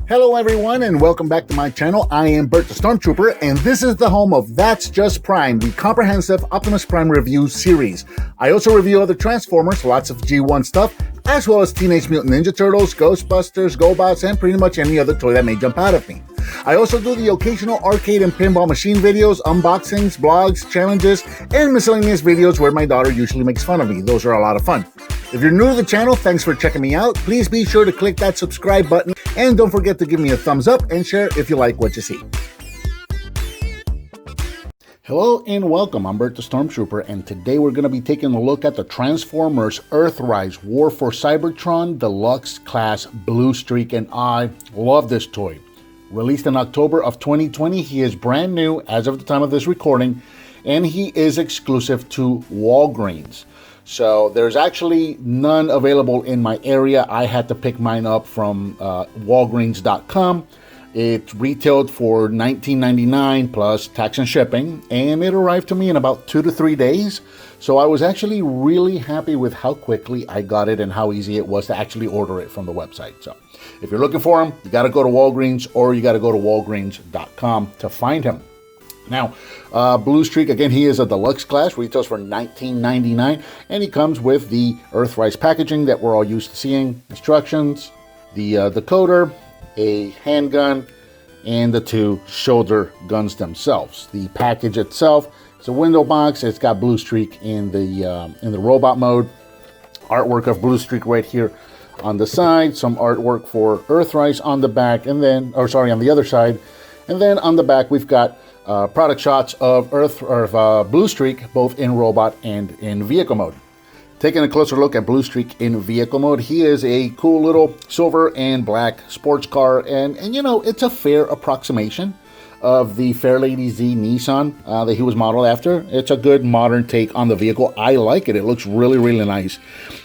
Hello everyone and welcome back to my channel. I am Bert the Stormtrooper and this is the home of That's Just Prime, the comprehensive Optimus Prime review series. I also review other Transformers, lots of G1 stuff, as well as Teenage Mutant Ninja Turtles, Ghostbusters, GoBots, and pretty much any other toy that may jump out at me. I also do the occasional arcade and pinball machine videos, unboxings, blogs, challenges, and miscellaneous videos where my daughter usually makes fun of me. Those are a lot of fun. If you're new to the channel, thanks for checking me out. Please be sure to click that subscribe button and don't forget to give me a thumbs up and share if you like what you see. Hello and welcome, I'm Bert the Stormtrooper and today we're going to be taking a look at the Transformers Earthrise War for Cybertron Deluxe Class Blue Streak, and I love this toy. Released in October of 2020, he is brand new as of the time of this recording and he is exclusive to Walgreens. So there's actually none available in my area. I had to pick mine up from Walgreens.com. It retailed for $19.99 plus tax and shipping, and it arrived to me in about 2 to 3 days. So I was actually really happy with how quickly I got it and how easy it was to actually order it from the website. So if you're looking for him, you got to go to Walgreens or you got to go to Walgreens.com to find him. Now, Blue Streak, again, he is a deluxe class, retails for $19.99, and he comes with the Earthrise packaging that we're all used to seeing, instructions, the decoder, a handgun, and the 2 shoulder guns themselves. The package itself is a window box. It's got Blue Streak in the robot mode, artwork of Blue Streak right here on the side, some artwork for Earthrise on the back, and then, on the other side, and then on the back we've got product shots of Blue Streak, both in robot and in vehicle mode. Taking a closer look at Blue Streak in vehicle mode, he is a cool little silver and black sports car, and you know, it's a fair approximation of the Fairlady Z Nissan that he was modeled after. It's a good modern take on the vehicle. I like it. It looks really, really nice.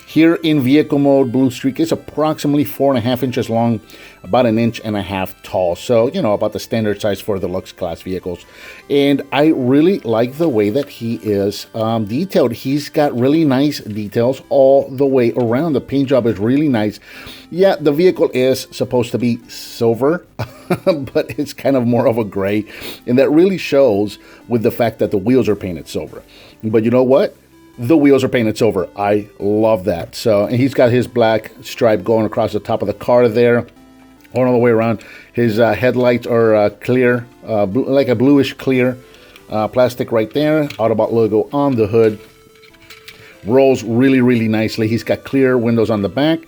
Here in vehicle mode, Blue Streak is approximately 4.5 inches long, about 1.5 inches tall. So, you know, about the standard size for the deluxe class vehicles. And I really like the way that he is detailed. He's got really nice details all the way around. The paint job is really nice. Yeah, the vehicle is supposed to be silver, but it's kind of more of a gray. And that really shows with the fact that the wheels are painted silver. But you know what? The wheels are painted silver. I love that. So, and he's got his black stripe going across the top of the car there, going all the way around. His headlights are clear, like a bluish clear plastic right there. Autobot logo on the hood. Rolls really, really nicely. He's got clear windows on the back.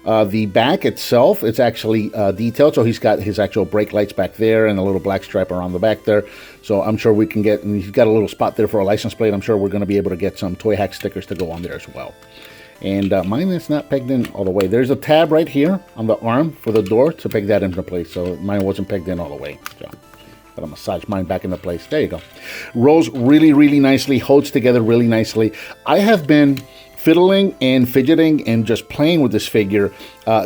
The back itself, it's actually detailed, so he's got his actual brake lights back there and a little black stripe around the back there. So I'm sure we can get, and he's got a little spot there for a license plate. I'm sure we're going to be able to get some Toy Hack stickers to go on there as well. And mine is not pegged in all the way. There's a tab right here on the arm for the door to peg that into place. So mine wasn't pegged in all the way. So gotta massage mine back into place. There you go. Rolls really, really nicely, holds together really nicely. I have been fiddling and fidgeting and just playing with this figure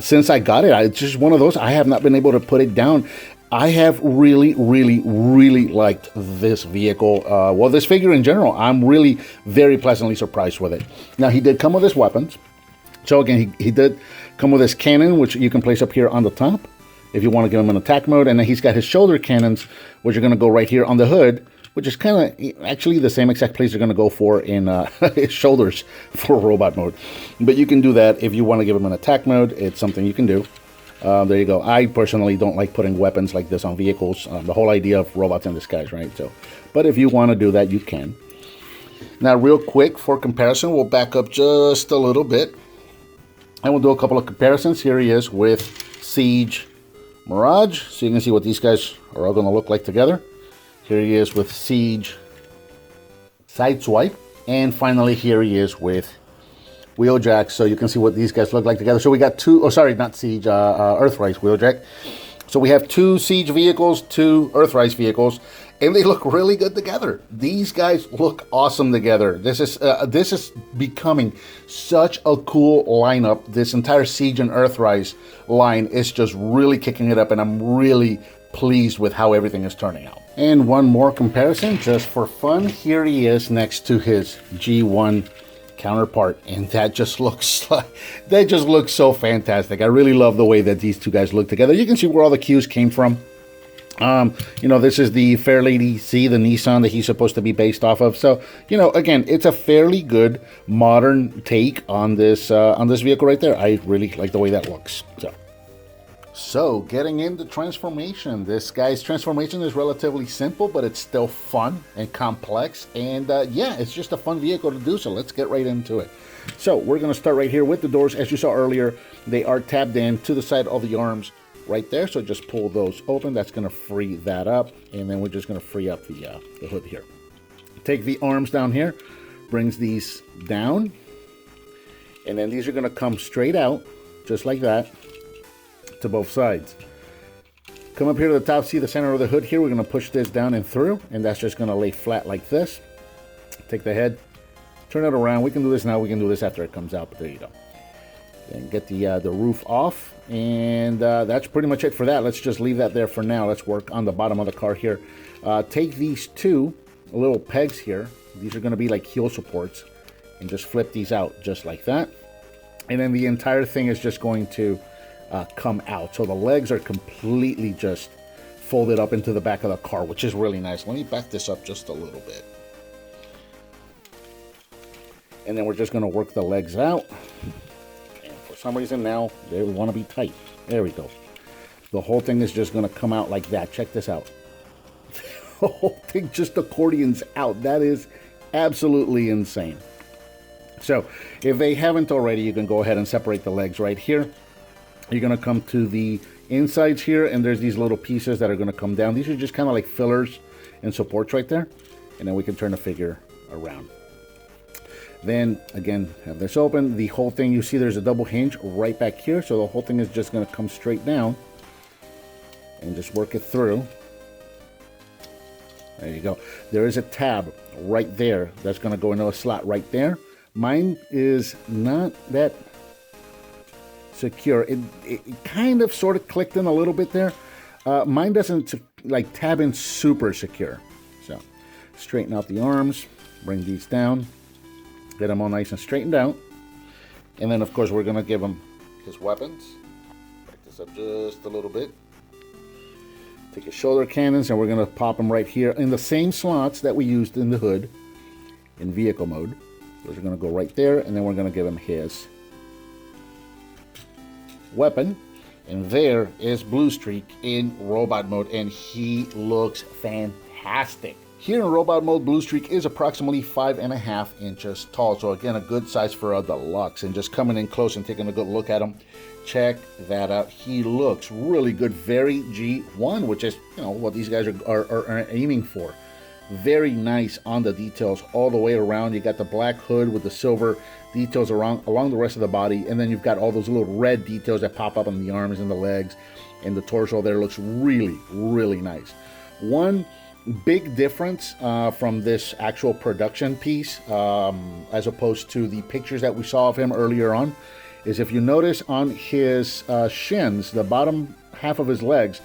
since I got it. It's just one of those, I have not been able to put it down. I have really, really, really liked this vehicle. Well, this figure in general, I'm really very pleasantly surprised with it. Now, he did come with his weapons. So again, he did come with his cannon, which you can place up here on the top if you want to get him in attack mode. And then he's got his shoulder cannons, which are going to go right here on the hood, which is kind of actually the same exact place you're going to go for in his shoulders for robot mode. But you can do that if you want to give him an attack mode. It's something you can do. There you go. I personally don't like putting weapons like this on vehicles. The whole idea of robots in disguise, right? So, but if you want to do that, you can. Now, real quick, for comparison, we'll back up just a little bit. And we'll do a couple of comparisons. Here he is with Siege Mirage. So you can see what these guys are all going to look like together. Here he is with Siege Sideswipe. And finally, here he is with Wheeljack. So you can see what these guys look like together. So we got two, not Siege, Earthrise Wheeljack. So we have 2 Siege vehicles, 2 Earthrise vehicles, and they look really good together. These guys look awesome together. This is becoming such a cool lineup. This entire Siege and Earthrise line is just really kicking it up, and I'm really pleased with how everything is turning out. And one more comparison, just for fun. Here he is next to his G1 counterpart, and that just looks like, that just looks so fantastic. I really love the way that these two guys look together. You can see where all the cues came from. You know, this is the Fairlady C, the Nissan that he's supposed to be based off of. So, you know, again, it's a fairly good modern take on this vehicle right there. I really like the way that looks. So getting into transformation, this guy's transformation is relatively simple, but it's still fun and complex. And yeah, it's just a fun vehicle to do. So let's get right into it. So we're going to start right here with the doors. As you saw earlier, they are tabbed in to the side of the arms right there. So just pull those open. That's going to free that up. And then we're just going to free up the hood here. Take the arms down here, brings these down. And then these are going to come straight out, just like that, to both sides. Come up here to the top, see the center of the hood here. We're going to push this down and through, and that's just going to lay flat like this. Take the head, turn it around. We can do this now. We can do this after it comes out, but there you go. And get the roof off, and that's pretty much it for that. Let's just leave that there for now. Let's work on the bottom of the car here. Take these two little pegs here. These are going to be like heel supports, and just flip these out just like that. And then the entire thing is just going to come out. So the legs are completely just folded up into the back of the car, which is really nice. Let me back this up just a little bit. And then we're just going to work the legs out. And for some reason now, they want to be tight. There we go. The whole thing is just going to come out like that. Check this out. The whole thing just accordions out. That is absolutely insane. So if they haven't already, you can go ahead and separate the legs right here. You're going to come to the insides here, and there's these little pieces that are going to come down. These are just kind of like fillers and supports right there. And then we can turn the figure around. Then, again, have this open. The whole thing, you see there's a double hinge right back here. So the whole thing is just going to come straight down. And just work it through. There you go. There is a tab right there that's going to go into a slot right there. Mine is not that secure. It kind of sort of clicked in a little bit there. Mine doesn't like tab in super secure. So straighten out the arms, bring these down, get them all nice and straightened out. And then of course we're going to give him his weapons. Back this up just a little bit. Take his shoulder cannons, and we're going to pop them right here in the same slots that we used in the hood in vehicle mode. Those are going to go right there, and then we're going to give him his weapon. And there is BLUESTREAK in robot mode, and he looks fantastic. Here in robot mode, BLUESTREAK is approximately 5.5 inches tall. So again, a good size for a deluxe. And just coming in close and taking a good look at him, check that out. He looks really good. Very G1, which is, you know, what these guys are aiming for. Very nice on the details all the way around. You got the black hood with the silver details along the rest of the body, and then you've got all those little red details that pop up on the arms and the legs, and the torso there looks really, really nice. One big difference from this actual production piece, as opposed to the pictures that we saw of him earlier on, is if you notice on his shins, the bottom half of his legs,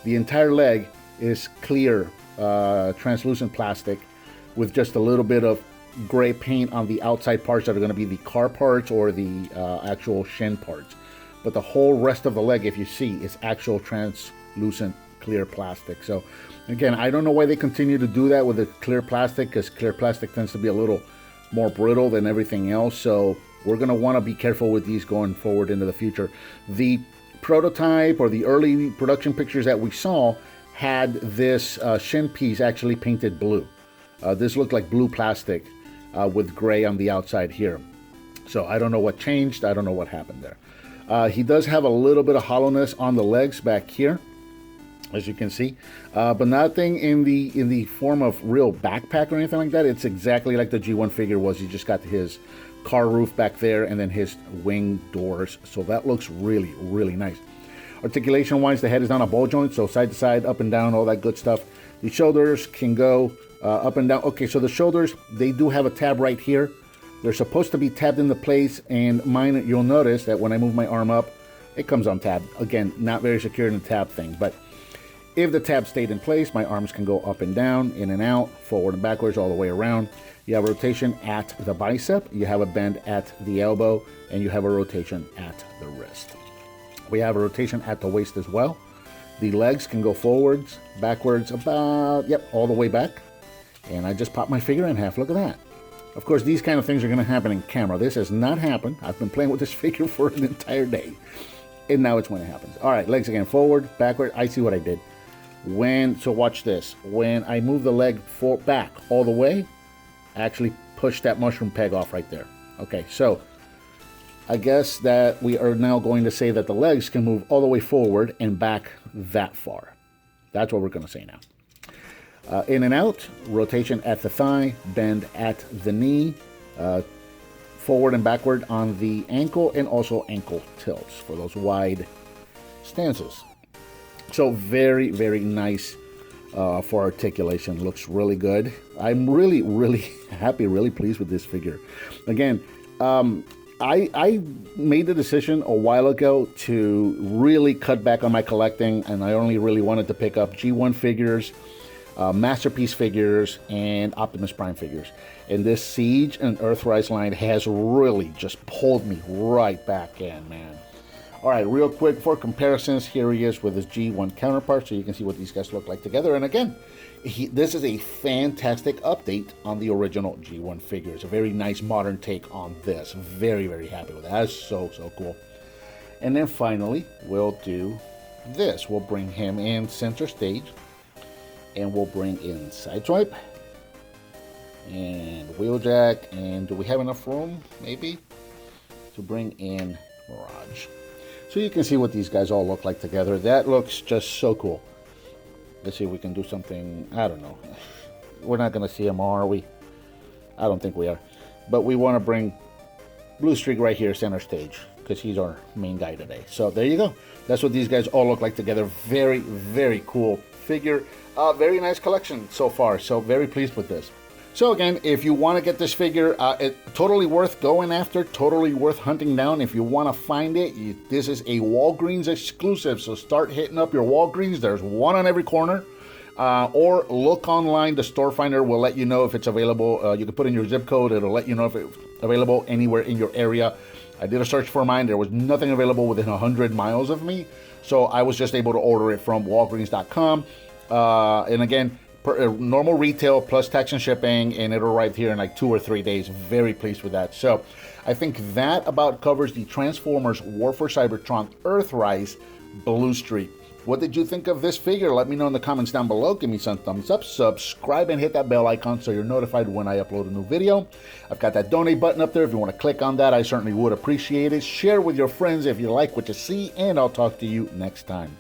the entire leg is clear translucent plastic with just a little bit of gray paint on the outside parts that are going to be the car parts or the actual shin parts. But the whole rest of the leg, if you see, is actual translucent clear plastic. So again, I don't know why they continue to do that with the clear plastic, because clear plastic tends to be a little more brittle than everything else. So we're going to want to be careful with these going forward into the future. The prototype or the early production pictures that we saw had this shin piece actually painted blue. This looked like blue plastic with gray on the outside here. So I don't know what changed. I don't know what happened there. He does have a little bit of hollowness on the legs back here, as you can see, but nothing in the form of real backpack or anything like that. It's exactly like the G1 figure was. You just got his car roof back there and then his wing doors. So that looks really, really nice. Articulation wise, the head is on a ball joint, so side to side, up and down, all that good stuff. The shoulders can go up and down. Okay, so the shoulders, they do have a tab right here. They're supposed to be tabbed into place, and mine, you'll notice that when I move my arm up, it comes on tab. Again, not very secure in the tab thing, but If the tab stayed in place, my arms can go up and down, in and out, forward and backwards, all the way around. You have a rotation at the bicep, you have a bend at the elbow, and you have a rotation at the wrist. We have a rotation at the waist as well. The legs can go forwards, backwards, about, yep, all the way back. And I just popped my figure in half, look at that. Of course, these kind of things are gonna happen in camera. This has not happened. I've been playing with this figure for an entire day. And now it's when it happens. All right, legs again, forward, backward. I see what I did. So watch this. When I move the leg back all the way, I actually push that mushroom peg off right there. Okay, so I guess that we are now going to say that the legs can move all the way forward and back that far. That's what we're going to say now. In and out, rotation at the thigh, bend at the knee, forward and backward on the ankle, and also ankle tilts for those wide stances. So very, very nice for articulation. Looks really good. I'm really, really happy, really pleased with this figure. Again, I made the decision a while ago to really cut back on my collecting, and I only really wanted to pick up G1 figures, Masterpiece figures, and Optimus Prime figures. And this Siege and Earthrise line has really just pulled me right back in, man. All right, real quick for comparisons, here he is with his G1 counterpart, so you can see what these guys look like together. And again, this is a fantastic update on the original G1 figure. It's a very nice modern take on this. Very, very happy with that. That's so, so cool. And then finally, we'll do this. We'll bring him in center stage, and we'll bring in Sideswipe, and Wheeljack, and do we have enough room, maybe, to bring in Mirage? So you can see what these guys all look like together. That looks just so cool. Let's see if we can do something, I don't know. We're not going to see him, are we? I don't think we are. But we want to bring BLUESTREAK right here, center stage, because he's our main guy today. So there you go. That's what these guys all look like together. Very, very cool figure. Very nice collection so far. So very pleased with this. So again, if you want to get this figure, it's totally worth going after, totally worth hunting down. If you want to find it, this is a Walgreens exclusive, so start hitting up your Walgreens. There's one on every corner. Or look online. The store finder will let you know if it's available. You can put in your zip code. It'll let you know if it's available anywhere in your area. I did a search for mine. There was nothing available within 100 miles of me, so I was just able to order it from Walgreens.com. And again, normal retail plus tax and shipping, and it'll arrive here in like 2 or 3 days. Very pleased with that. So I think that about covers the Transformers War for Cybertron Earthrise BLUESTREAK. What did you think of this figure? Let me know in the comments down below. Give me some thumbs up, subscribe, and hit that bell icon so you're notified when I upload a new video. I've got that donate button up there. If you want to click on that, I certainly would appreciate it. Share with your friends if you like what you see, and I'll talk to you next time.